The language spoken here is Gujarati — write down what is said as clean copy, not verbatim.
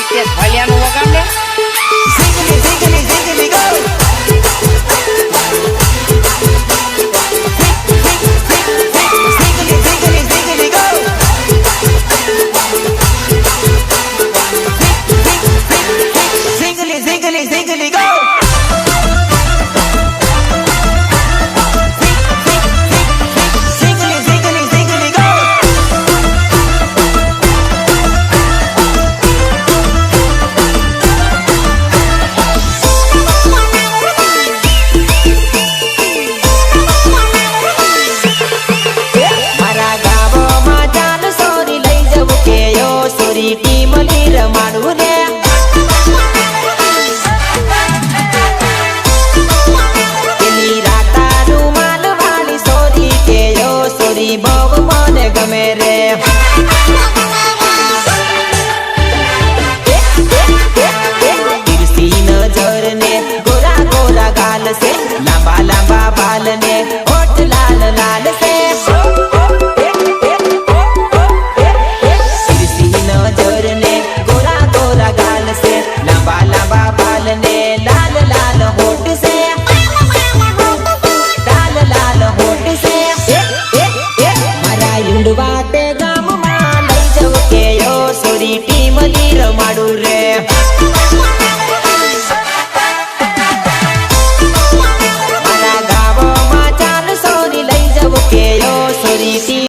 તે ભલિયાનું વગાડ લે Ziggly, ziggly, ziggly, go! Ziggly, ziggly, ziggly, go! Ziggly, ziggly, ziggly, go! Ziggly, ziggly, ziggly, go! મારા ગામમાં જાન સોરી લઈ જવું કે યો સોરી ટીમ લી રમાડવું રે પેલી રાતાનું માલવાળી સોરી કે યો સોરી બહુ મને ગમે રે તિરસી નજર ને ગોરા ગોરા ગાલ છે લાંબા લાંબા બાલ ને હોઠ લાલ લાલ છે તિરસી નજર ને ગોરા ગોરા ગાલ છે લાંબા લાંબા બાલ ને લાલ લાલ હોઠ છે લાલ લાલ હોઠ છે મારા યુંડવા તે ગામમાં લઈ જવું કે યો સોરી ટીમ લી રમાડું રે